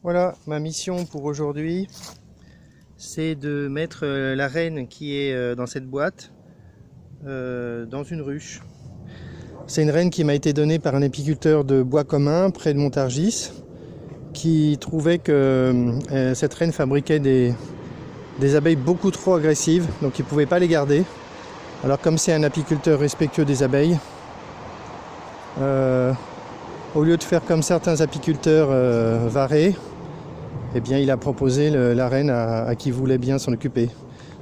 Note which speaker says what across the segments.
Speaker 1: Voilà, ma mission pour aujourd'hui, c'est de mettre la reine qui est dans cette boîte dans une ruche. C'est une reine qui m'a été donnée par un apiculteur de bois commun près de Montargis, qui trouvait que cette reine fabriquait des abeilles beaucoup trop agressives, donc il ne pouvait pas les garder. Alors comme c'est un apiculteur respectueux des abeilles, au lieu de faire comme certains apiculteurs varés, eh bien, il a proposé la reine à qui voulait bien s'en occuper.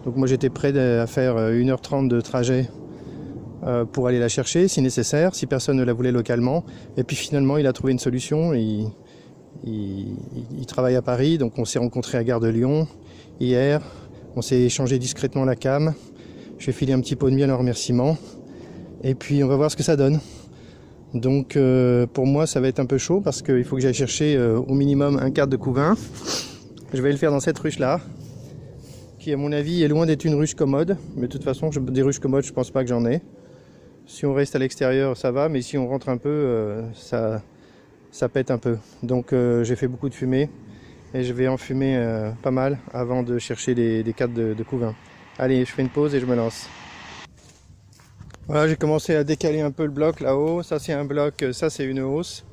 Speaker 1: Donc moi j'étais prêt à faire 1h30 de trajet pour aller la chercher si nécessaire, si personne ne la voulait localement. Et puis finalement il a trouvé une solution. Il travaille à Paris, donc on s'est rencontrés à Gare de Lyon hier. On s'est échangé discrètement la cam. Je vais filer un petit pot de miel en remerciement. Et puis on va voir ce que ça donne. Donc pour moi ça va être un peu chaud parce qu'il faut que j'aille chercher au minimum un quart de couvain. Je vais le faire dans cette ruche là, qui à mon avis est loin d'être une ruche commode, mais de toute façon des ruches commodes je pense pas que j'en ai. Si on reste à l'extérieur ça va, mais si on rentre un peu ça pète un peu. Donc j'ai fait beaucoup de fumée et je vais en fumer pas mal avant de chercher des cadres de couvain. Allez, je fais une pause et je me lance. Voilà, j'ai commencé à décaler un peu le bloc là-haut. Ça c'est un bloc, ça c'est une hausse.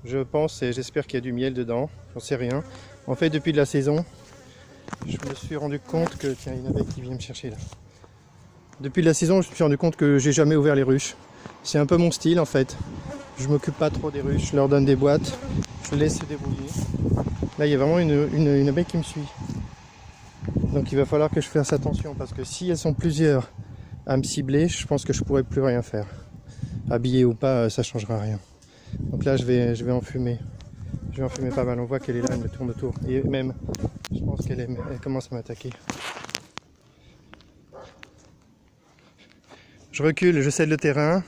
Speaker 1: Je pense et j'espère qu'il y a du miel dedans. J'en sais rien. En fait, depuis la saison, je me suis rendu compte que... Tiens, il y a une abeille qui vient me chercher là. Depuis la saison, je me suis rendu compte que j'ai jamais ouvert les ruches. C'est un peu mon style en fait. Je m'occupe pas trop des ruches, je leur donne des boîtes. Je les laisse se débrouiller. Là, il y a vraiment une abeille qui me suit. Donc il va falloir que je fasse attention parce que si elles sont plusieurs à me cibler, je pense que je pourrais plus rien faire. Habillé ou pas, ça changera rien. Donc là je vais en fumer. Je vais en fumer pas mal. On voit qu'elle est là, elle me tourne autour. Et même, je pense qu'elle commence à m'attaquer. Je recule, je cède le terrain.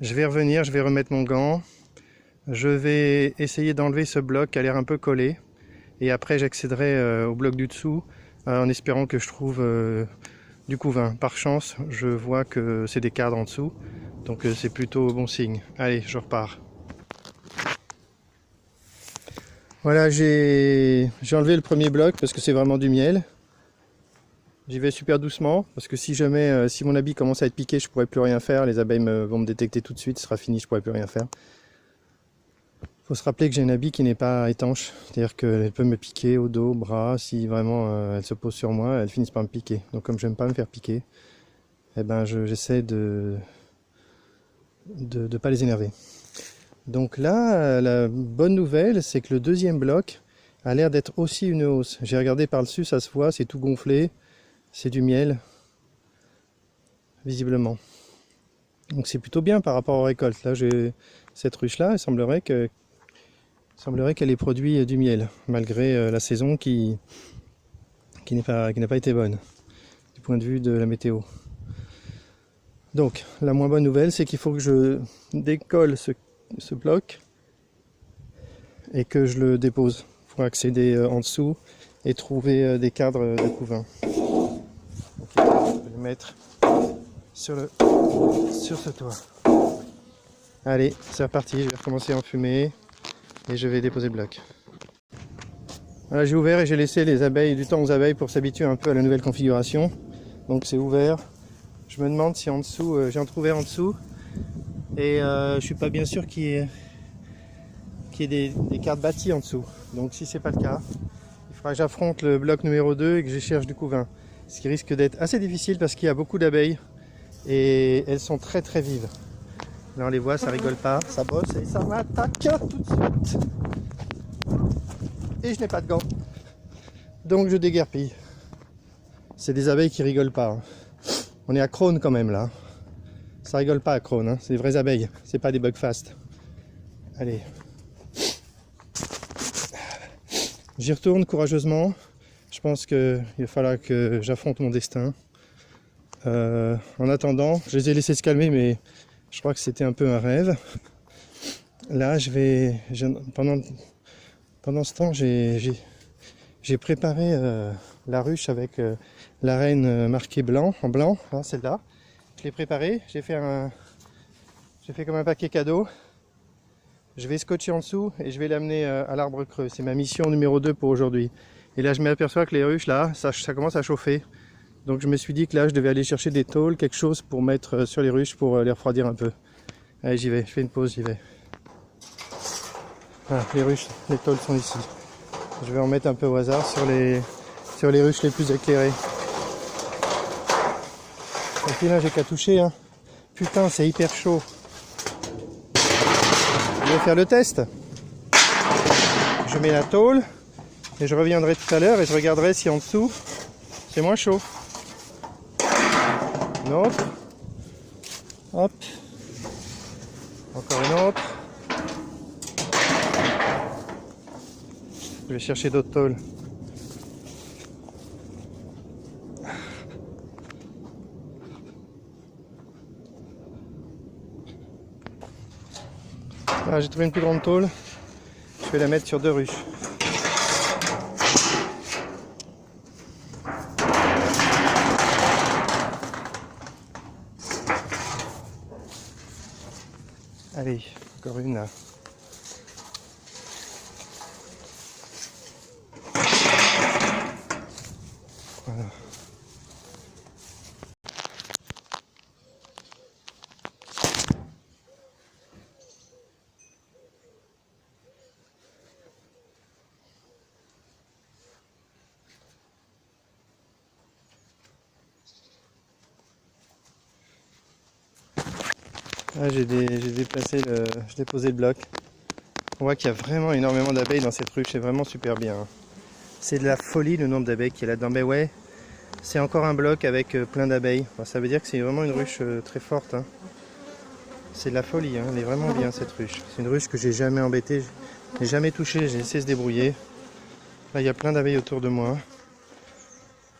Speaker 1: Je vais revenir, je vais remettre mon gant. Je vais essayer d'enlever ce bloc qui a l'air un peu collé. Et après j'accéderai au bloc du dessous en espérant que je trouve du couvain. Par chance, je vois que c'est des cadres en dessous, donc c'est plutôt bon signe. Allez, je repars. Voilà, j'ai enlevé le premier bloc parce que c'est vraiment du miel. J'y vais super doucement parce que si jamais, si mon habit commence à être piqué, je pourrais plus rien faire. Les abeilles vont me détecter tout de suite, ce sera fini, je pourrais plus rien faire. Il faut se rappeler que j'ai un habit qui n'est pas étanche, c'est-à-dire qu'elle peut me piquer au dos, au bras, si vraiment elle se pose sur moi, elle finit par me piquer. Donc comme j'aime pas me faire piquer, eh ben j'essaie de pas les énerver. Donc là, la bonne nouvelle, c'est que le deuxième bloc a l'air d'être aussi une hausse. J'ai regardé par dessus, ça se voit, c'est tout gonflé, c'est du miel, visiblement. Donc c'est plutôt bien par rapport aux récoltes. Là, j'ai cette ruche-là, il semblerait qu'elle ait produit du miel, malgré la saison qui n'a pas été bonne, du point de vue de la météo. Donc, la moins bonne nouvelle, c'est qu'il faut que je décolle ce bloc et que je le dépose pour accéder en dessous et trouver des cadres de couvain. Donc, je vais le mettre sur ce toit. Allez, c'est reparti, je vais recommencer à en fumer. Et je vais déposer le bloc. Voilà, j'ai ouvert et j'ai laissé les abeilles du temps aux abeilles pour s'habituer un peu à la nouvelle configuration. Donc c'est ouvert. Je me demande si en dessous, j'ai entrouvert en dessous. Et je suis pas bien sûr qu'il y ait des cartes bâties en dessous. Donc si c'est pas le cas, il faudra que j'affronte le bloc numéro 2 et que je cherche du couvain. Ce qui risque d'être assez difficile parce qu'il y a beaucoup d'abeilles et elles sont très très vives. Là on les voit, ça rigole pas, ça bosse et ça m'attaque tout de suite. Et je n'ai pas de gants. Donc je déguerpille. C'est des abeilles qui rigolent pas. Hein. On est à Crône quand même là. Ça rigole pas à Crône, hein. C'est des vraies abeilles, c'est pas des bugfast. Allez. J'y retourne courageusement. Je pense qu'il va falloir que j'affronte mon destin. En attendant, je les ai laissés se calmer, mais je crois que c'était un peu un rêve. Là, pendant ce temps, j'ai préparé la ruche avec la reine marquée blanc, en blanc, hein, celle-là. Je l'ai préparée, j'ai fait comme un paquet cadeau. Je vais scotcher en dessous et je vais l'amener à l'arbre creux. C'est ma mission numéro 2 pour aujourd'hui. Et là je m'aperçois que les ruches là, ça commence à chauffer. Donc je me suis dit que là je devais aller chercher des tôles, quelque chose pour mettre sur les ruches pour les refroidir un peu. Allez, j'y vais, je fais une pause, j'y vais. Voilà, les ruches, les tôles sont ici. Je vais en mettre un peu au hasard sur les ruches les plus éclairées. Et puis là j'ai qu'à toucher, hein. Putain, c'est hyper chaud. Je vais faire le test. Je mets la tôle et je reviendrai tout à l'heure et je regarderai si en dessous c'est moins chaud. Une autre. Hop. Encore une autre. Je vais chercher d'autres tôles. Voilà, j'ai trouvé une plus grande tôle. Je vais la mettre sur 2 ruches. Allez, encore une là. Voilà. Ah, j'ai déposé le bloc. On voit qu'il y a vraiment énormément d'abeilles dans cette ruche, c'est vraiment super bien. C'est de la folie le nombre d'abeilles qu'il y a là-dedans. Mais ouais, c'est encore un bloc avec plein d'abeilles. Enfin, ça veut dire que c'est vraiment une ruche très forte, hein. C'est de la folie, hein. Elle est vraiment bien cette ruche. C'est une ruche que j'ai jamais embêtée, j'ai jamais touchée, j'ai essayé de se débrouiller. Là il y a plein d'abeilles autour de moi.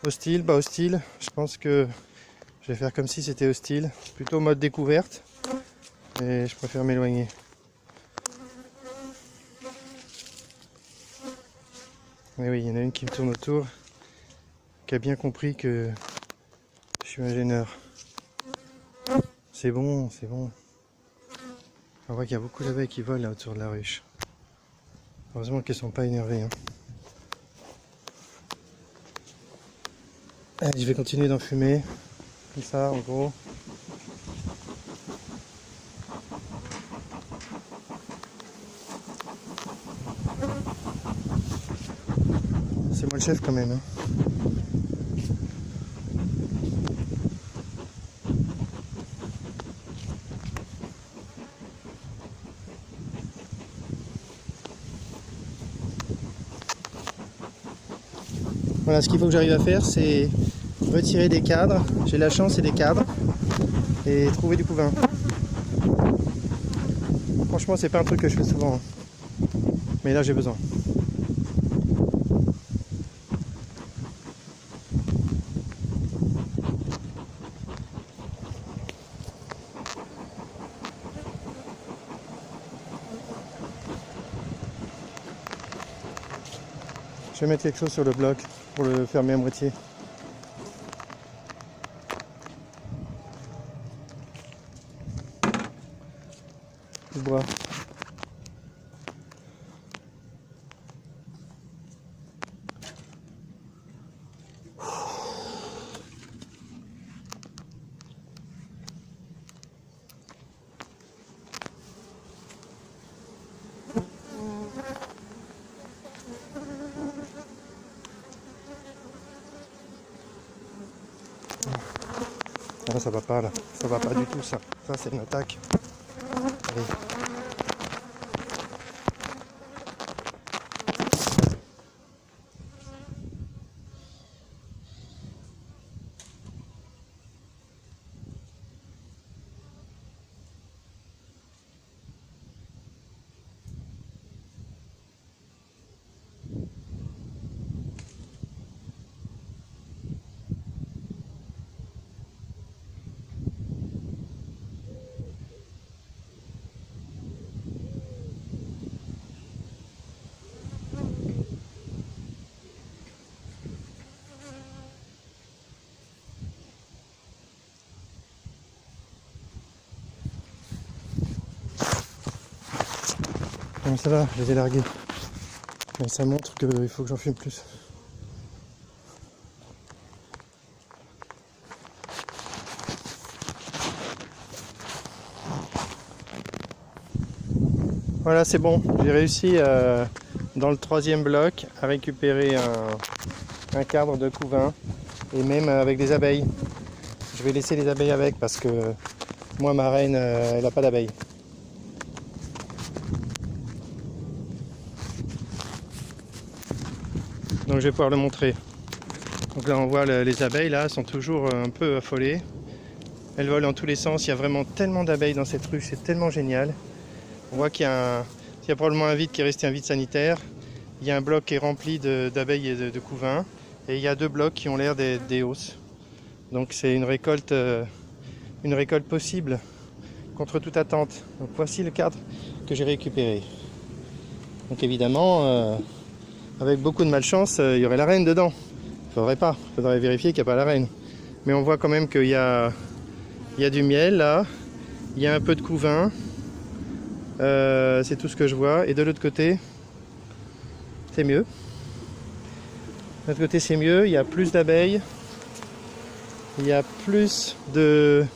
Speaker 1: Hostile, pas hostile, je pense que je vais faire comme si c'était hostile. Plutôt mode découverte. Et je préfère m'éloigner. Mais oui, il y en a une qui me tourne autour, qui a bien compris que je suis un gêneur. C'est bon, c'est bon. On voit qu'il y a beaucoup d'abeilles qui volent là autour de la ruche. Heureusement qu'elles sont pas énervées, hein. Allez, je vais continuer d'en fumer. Comme ça, en gros. C'est moi le chef quand même, hein. Voilà, ce qu'il faut que j'arrive à faire, c'est retirer des cadres. J'ai la chance, c'est des cadres. Et trouver du couvain. Franchement, c'est pas un truc que je fais souvent, hein. Mais là, j'ai besoin. Je vais mettre quelque chose sur le bloc pour le fermer à moitié. Du bois. Ah, ça va pas là, ça va pas du tout ça. Ça c'est une attaque. Allez. Bon, ça va, je les ai largués. Mais ça montre qu'il faut que j'en fume plus. Voilà, c'est bon. J'ai réussi dans le 3e bloc à récupérer un cadre de couvain et même avec des abeilles. Je vais laisser les abeilles avec parce que moi, ma reine, elle n'a pas d'abeilles. Donc je vais pouvoir le montrer. Donc là on voit les abeilles là sont toujours un peu affolées. Elles volent dans tous les sens, il y a vraiment tellement d'abeilles dans cette ruche, c'est tellement génial. On voit qu'il y a probablement un vide qui est resté un vide sanitaire. Il y a un bloc qui est rempli d'abeilles et de couvains. Et il y a 2 blocs qui ont l'air des hausses. Donc c'est une récolte possible contre toute attente. Donc voici le cadre que j'ai récupéré. Donc évidemment, avec beaucoup de malchance, il y aurait la reine dedans. Il faudrait pas, il faudrait vérifier qu'il n'y a pas la reine. Mais on voit quand même qu'il y a du miel là, il y a un peu de couvain. C'est tout ce que je vois. Et de l'autre côté, c'est mieux. De l'autre côté, c'est mieux. Il y a plus d'abeilles. Il y a plus de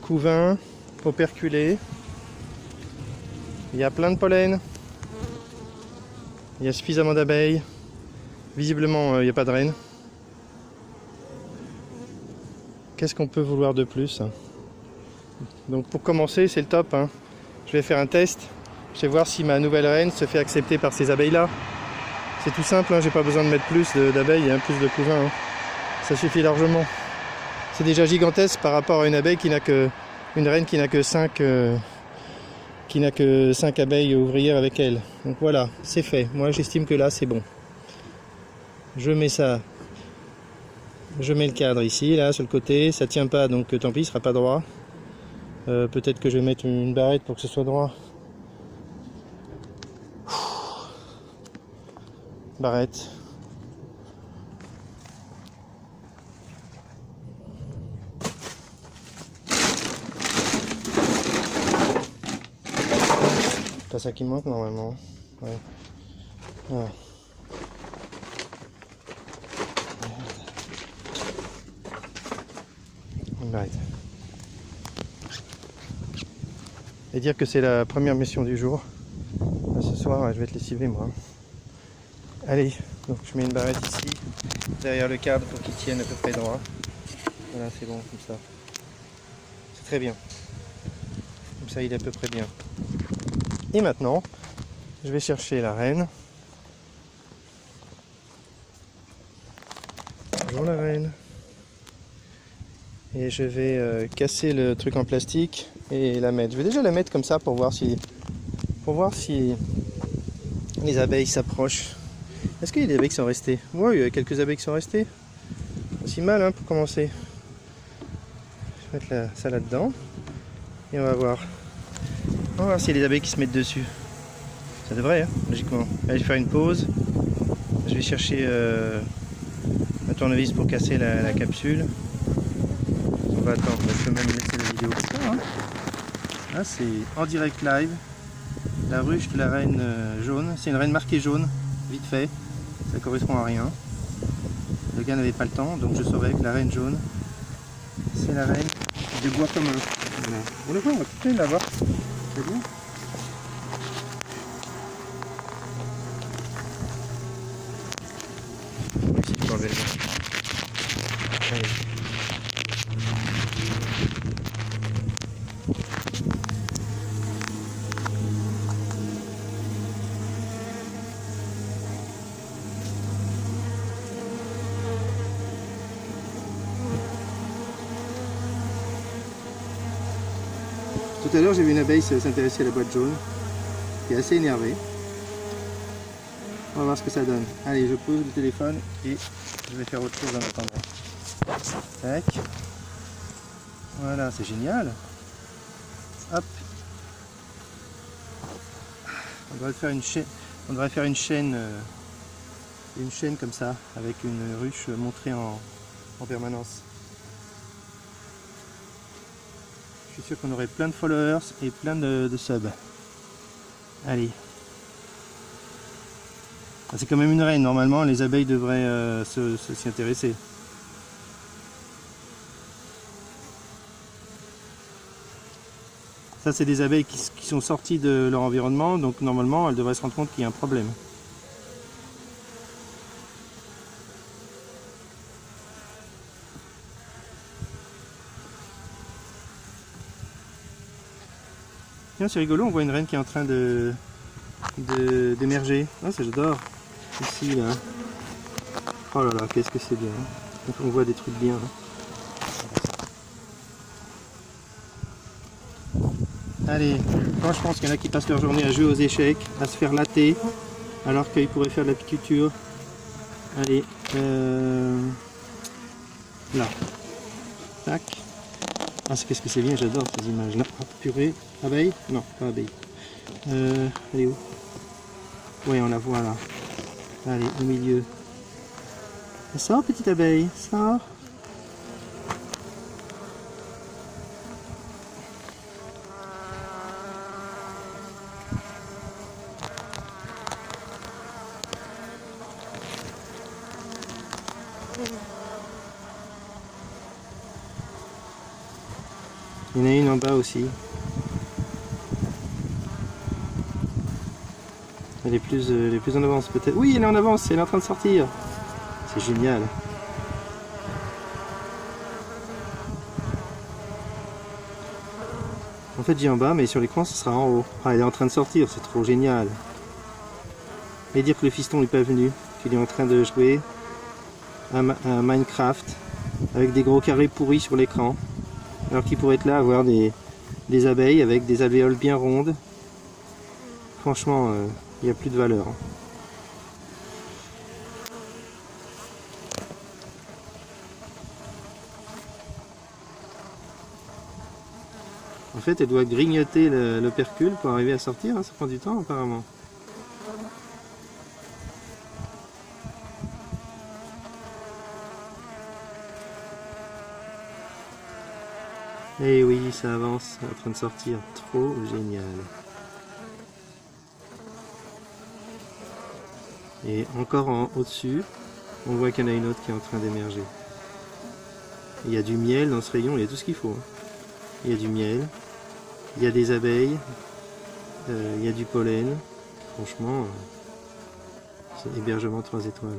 Speaker 1: couvain operculé. Il y a plein de pollen. Il y a suffisamment d'abeilles. Visiblement, il n'y a pas de reine. Qu'est-ce qu'on peut vouloir de plus? Donc pour commencer, c'est le top, hein. Je vais faire un test. Je vais voir si ma nouvelle reine se fait accepter par ces abeilles-là. C'est tout simple, hein. J'ai pas besoin de mettre plus d'abeilles et plus de couvain, hein. Ça suffit largement. C'est déjà gigantesque par rapport à une abeille qui n'a que une reine qui n'a que 5 abeilles ouvrières avec elle. Donc voilà, c'est fait. Moi j'estime que là c'est bon. Je mets ça. Je mets le cadre ici, là, sur le côté. Ça tient pas, donc tant pis, il sera pas droit. Peut-être que je vais mettre une barrette pour que ce soit droit. Barrette. Pas ça qui manque normalement. Ouais. Voilà. Une barrette. Et dire que c'est la première mission du jour. Ce soir, je vais être lessivé moi. Allez, donc je mets une barrette ici, derrière le cadre pour qu'il tienne à peu près droit. Voilà, c'est bon comme ça. C'est très bien. Comme ça, il est à peu près bien. Et maintenant, je vais chercher la reine. Bonjour la reine. Et je vais casser le truc en plastique et la mettre. Je vais déjà la mettre comme ça pour voir si les abeilles s'approchent. Est-ce qu'il y a des abeilles qui sont restées? Oui, il y a quelques abeilles qui sont restées. Pas si mal, hein, pour commencer. Je vais mettre ça là-dedans. Et on va voir. On va voir s'il y a des abeilles qui se mettent dessus. Ça devrait, hein, logiquement. Allez, je vais faire une pause. Je vais chercher un tournevis pour casser la capsule. On va attendre. Je peux même laisser la vidéo comme ça, hein. Là, c'est en direct live. La ruche de la reine jaune. C'est une reine marquée jaune, vite fait. Ça correspond à rien. Le gars n'avait pas le temps, donc je saurais que la reine jaune, c'est la reine de bois commun. Voilà. On le voit, on va continuer de la voir. C'est bon. Ici, je peux enlever le vent. Allez. Tout à l'heure, j'ai vu une abeille s'intéresser à la boîte jaune, qui est assez énervée. On va voir ce que ça donne. Allez, je pose le téléphone et je vais faire autre chose en attendant. Tac. Voilà, c'est génial. Hop. On devrait faire une chaîne. On devrait faire une chaîne comme ça, avec une ruche montrée en permanence. Je suis sûr qu'on aurait plein de followers et plein de subs. Allez. Ah, c'est quand même une reine, normalement les abeilles devraient s'y intéresser. Ça c'est des abeilles qui sont sorties de leur environnement, donc normalement elles devraient se rendre compte qu'il y a un problème. Tiens, c'est rigolo, on voit une reine qui est en train d'émerger. Ah, ça j'adore. Ici, là. Oh là là, qu'est-ce que c'est bien. On voit des trucs bien. Allez, moi je pense qu'il y en a qui passent leur journée à jouer aux échecs, à se faire latter, alors qu'ils pourraient faire de l'apiculture. Allez, là. Tac. Ah, qu'est-ce que c'est bien, j'adore ces images-là. Ah, purée. Abeille? Non, pas abeille. Elle est où? Oui, on la voit là. Allez, au milieu. Sors, petite abeille, sors. Il y en a une en bas aussi. Elle est plus en avance peut-être. Oui, elle est en avance, elle est en train de sortir. C'est génial. En fait, j'ai en bas, mais sur l'écran, ce sera en haut. Ah, elle est en train de sortir, c'est trop génial. Et dire que le fiston n'est pas venu, qu'il est en train de jouer à Minecraft avec des gros carrés pourris sur l'écran. Alors qu'il pourrait être là, avoir des abeilles avec des alvéoles bien rondes. Franchement, il n'y a plus de valeur. En fait, elle doit grignoter l'opercule pour arriver à sortir, hein. Ça prend du temps apparemment. Et oui, ça avance, en train de sortir. Trop génial. Et encore au-dessus, on voit qu'il y en a une autre qui est en train d'émerger. Il y a du miel dans ce rayon, il y a tout ce qu'il faut. Il y a du miel, il y a des abeilles, il y a du pollen. Franchement, c'est hébergement 3 étoiles.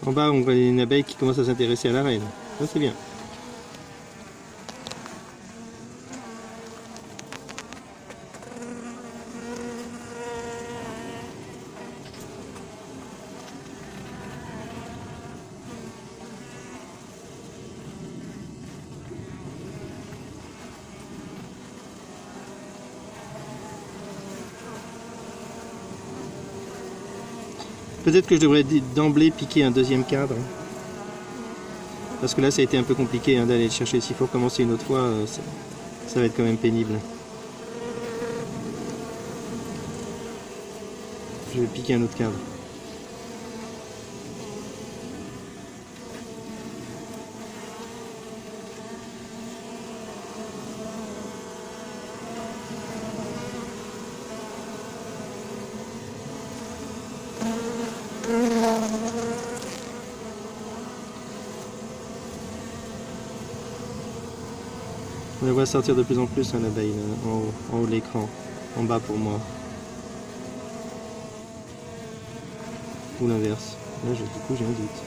Speaker 1: En bas, on voit une abeille qui commence à s'intéresser à la reine. Ça, c'est bien. Peut-être que je devrais d'emblée piquer un deuxième cadre. Parce que là, ça a été un peu compliqué hein, d'aller le chercher. S'il faut recommencer une autre fois, ça va être quand même pénible. Je vais piquer un autre cadre. On la voit sortir de plus en plus, hein, l'abeille, en haut de l'écran, en bas pour moi. Ou l'inverse. Là, du coup, j'ai un doute.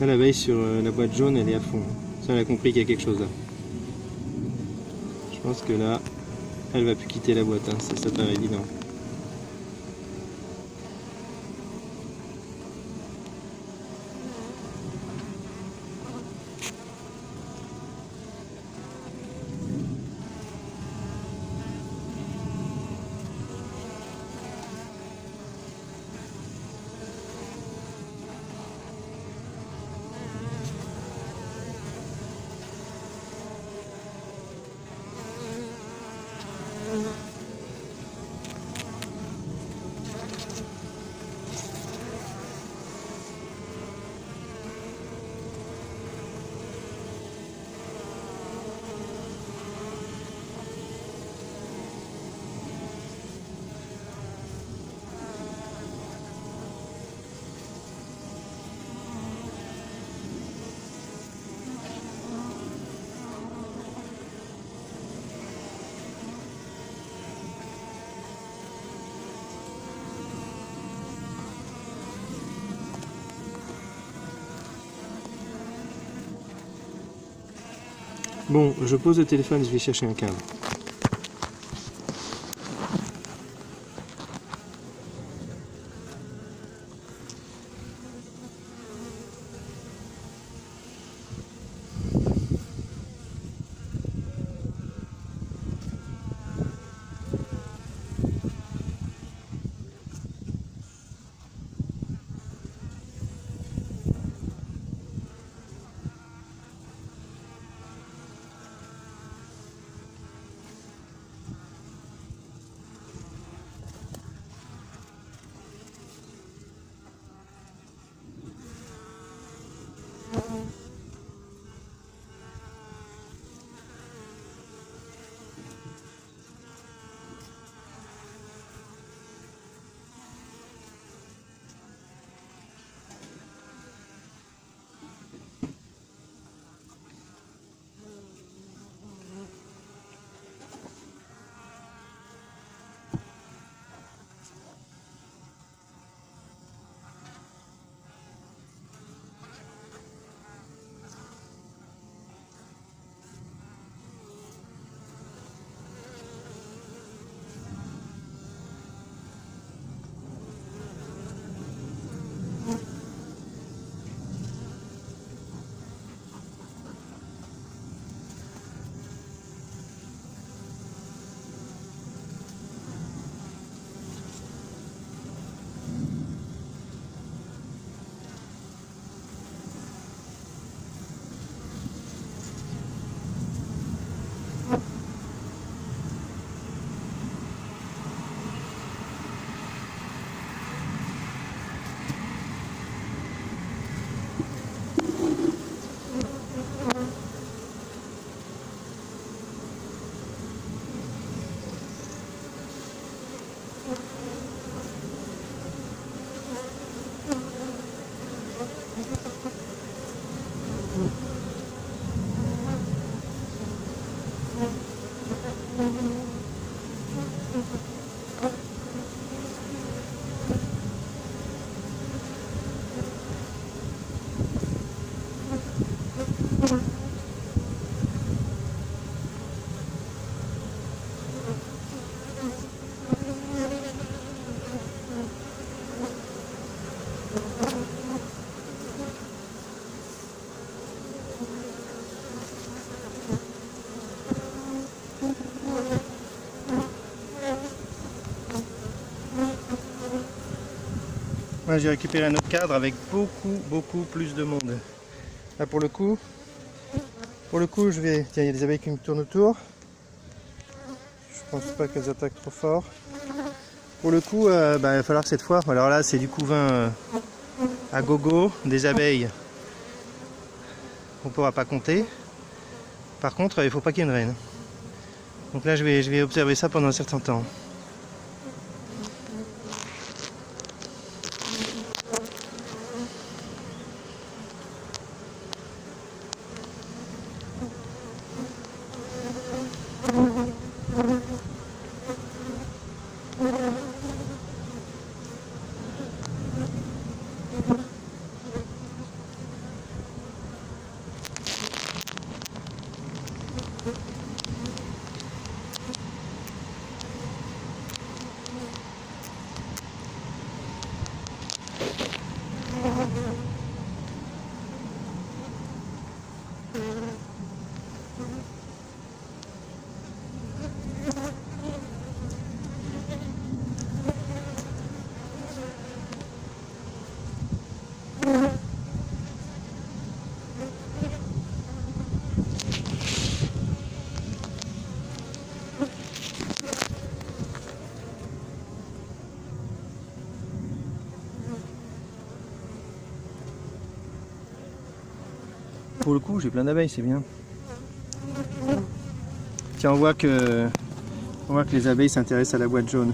Speaker 1: Là, l'abeille sur la boîte jaune, elle est à fond. Ça, elle a compris qu'il y a quelque chose là. Je pense que là, elle va plus quitter la boîte, hein. Ça paraît évident. Bon, je pose le téléphone, je vais chercher un câble. Moi j'ai récupéré un autre cadre avec beaucoup plus de monde. Là pour le coup je vais... Tiens, il y a des abeilles qui me tournent autour. Je pense pas qu'elles attaquent trop fort. Pour le coup, il va falloir cette fois... Alors là c'est du couvain à gogo, des abeilles. On ne pourra pas compter. Par contre, il ne faut pas qu'il y ait une reine. Donc là je vais observer ça pendant un certain temps. pour le coup, j'ai plein d'abeilles, c'est bien. Tiens, on voit que les abeilles s'intéressent à la boîte jaune.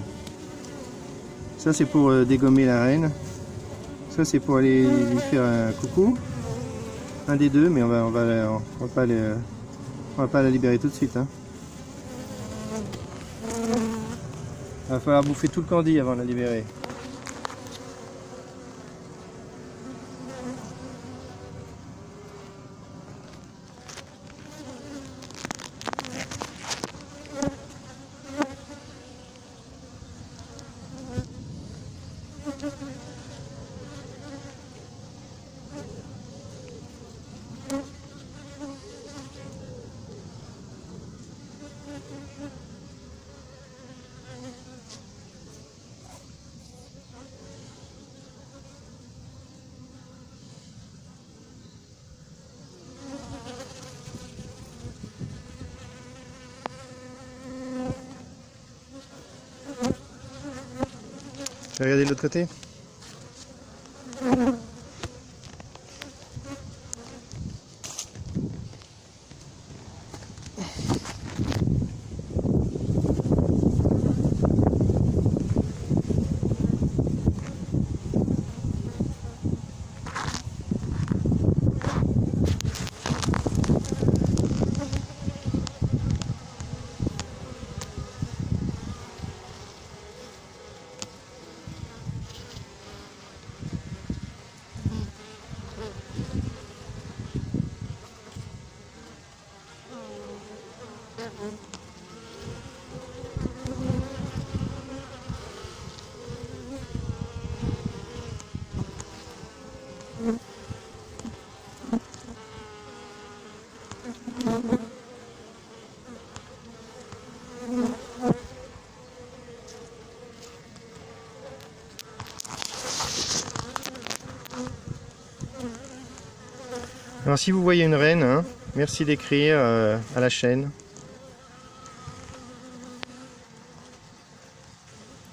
Speaker 1: Ça, c'est pour dégommer la reine. Ça, c'est pour aller lui faire un coucou. Un des deux, mais on va pas la libérer tout de suite. Hein. Il va falloir bouffer tout le candy avant de la libérer. Je vais regarder de l'autre côté. Alors si vous voyez une reine, hein, merci d'écrire à la chaîne.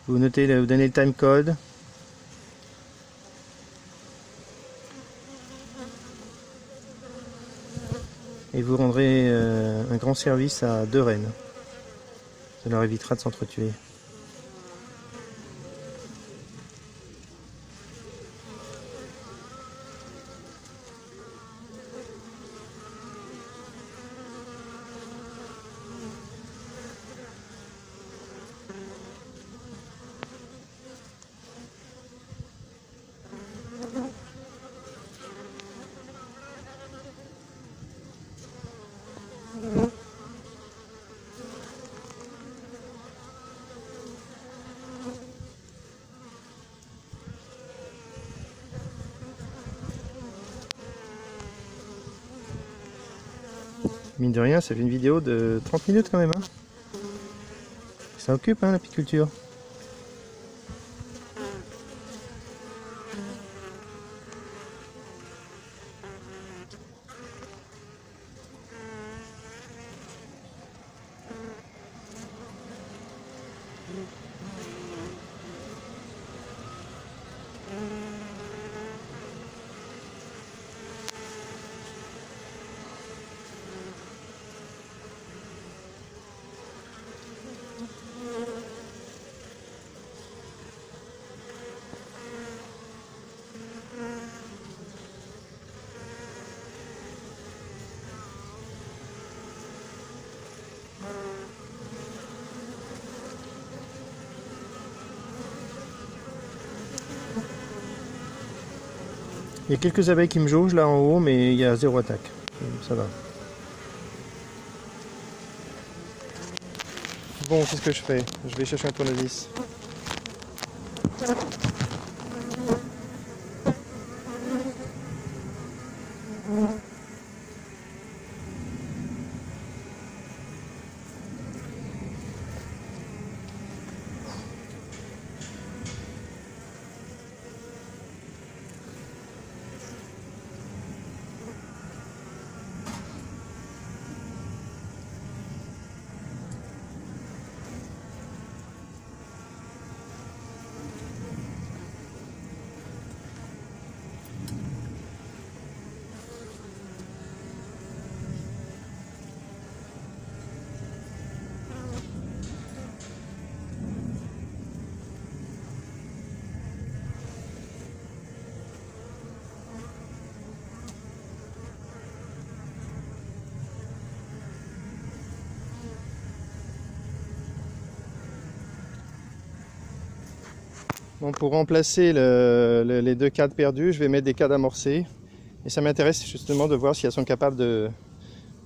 Speaker 1: Vous notez, vous donnez le timecode. Et vous rendrez un grand service à 2 rennes. Ça leur évitera de s'entretuer. Mine de rien, ça fait une vidéo de 30 minutes quand même. Hein. Ça occupe hein, l'apiculture. Il y a quelques abeilles qui me jaugent là en haut, mais il y a 0 attaque. Ça va. Bon, qu'est-ce que je fais? Je vais chercher un tournevis. Bon, pour remplacer les 2 cadres perdus, je vais mettre des cadres amorcés. Et ça m'intéresse justement de voir si elles sont capables de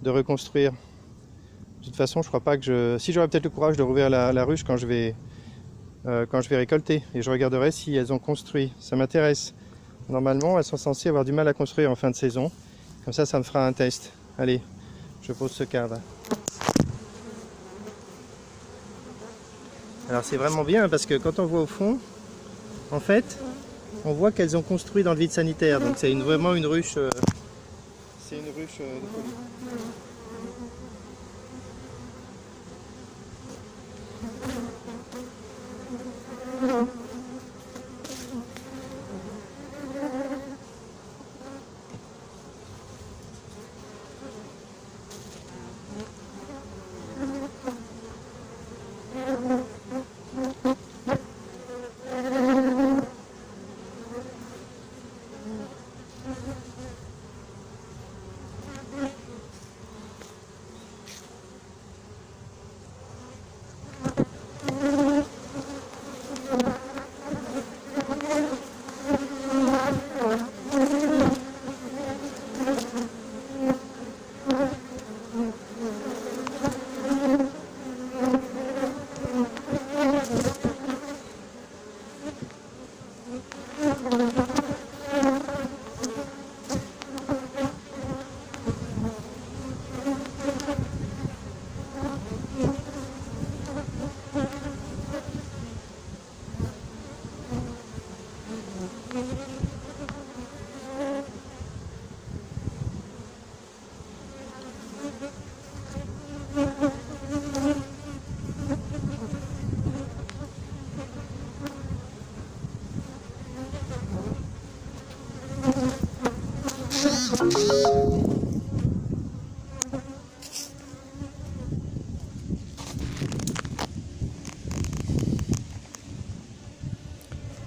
Speaker 1: reconstruire. De toute façon, je crois pas que je... Si j'aurai peut-être le courage de rouvrir la ruche quand je vais récolter. Et je regarderai si elles ont construit. Ça m'intéresse. Normalement, elles sont censées avoir du mal à construire en fin de saison. Comme ça me fera un test. Allez, je pose ce cadre. Alors c'est vraiment bien parce que quand on voit au fond, en fait, on voit qu'elles ont construit dans le vide sanitaire. Donc c'est vraiment une ruche. C'est une ruche de folie.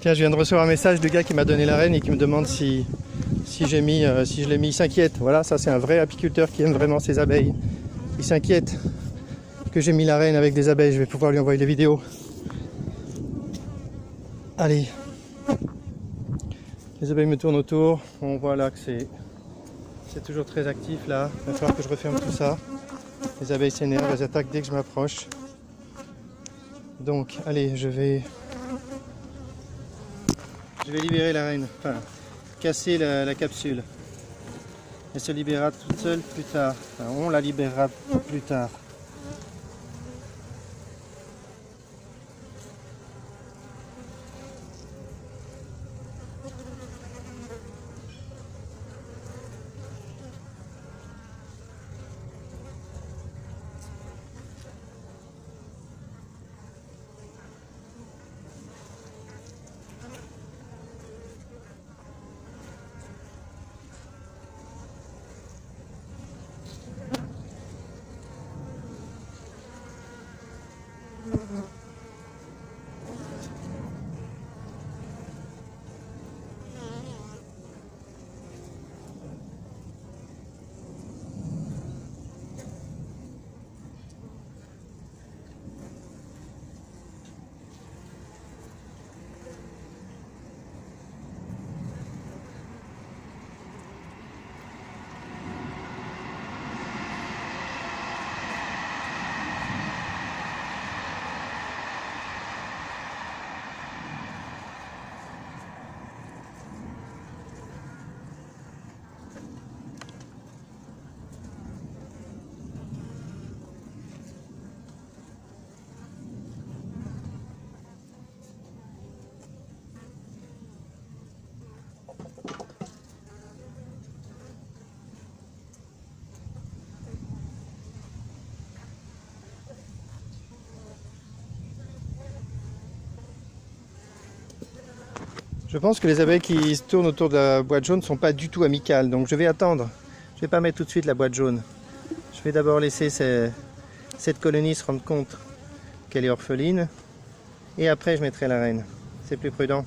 Speaker 1: Tiens, je viens de recevoir un message du gars qui m'a donné la reine et qui me demande si je l'ai mis. Il s'inquiète. Voilà, ça c'est un vrai apiculteur qui aime vraiment ses abeilles. Il s'inquiète que j'ai mis la reine avec des abeilles. Je vais pouvoir lui envoyer les vidéos. Allez. Les abeilles me tournent autour. On voit là que c'est toujours très actif là. Il va falloir que je referme tout ça. Les abeilles s'énervent, elles attaquent dès que je m'approche. Donc, allez, je vais libérer la reine. Enfin, casser la capsule. Elle se libérera toute seule plus tard. Enfin, on la libérera plus tard. Je pense que les abeilles qui se tournent autour de la boîte jaune ne sont pas du tout amicales, donc je vais attendre. Je ne vais pas mettre tout de suite la boîte jaune. Je vais d'abord laisser cette colonie se rendre compte qu'elle est orpheline, et après je mettrai la reine. C'est plus prudent.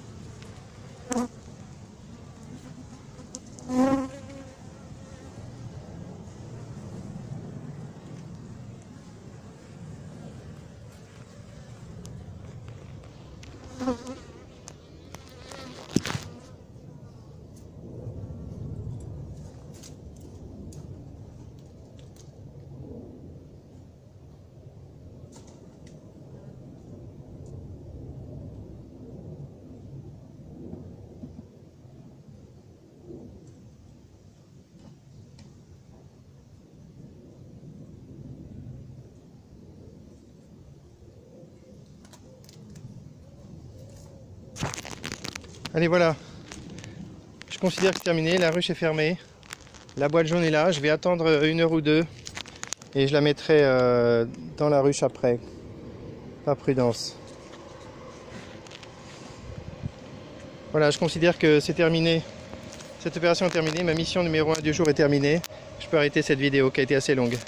Speaker 1: Allez, voilà. Je considère que c'est terminé. La ruche est fermée. La boîte jaune est là. Je vais attendre 1 heure ou 2. Et je la mettrai dans la ruche après. Par prudence. Voilà, je considère que c'est terminé. Cette opération est terminée. Ma mission numéro 1 du jour est terminée. Je peux arrêter cette vidéo qui a été assez longue.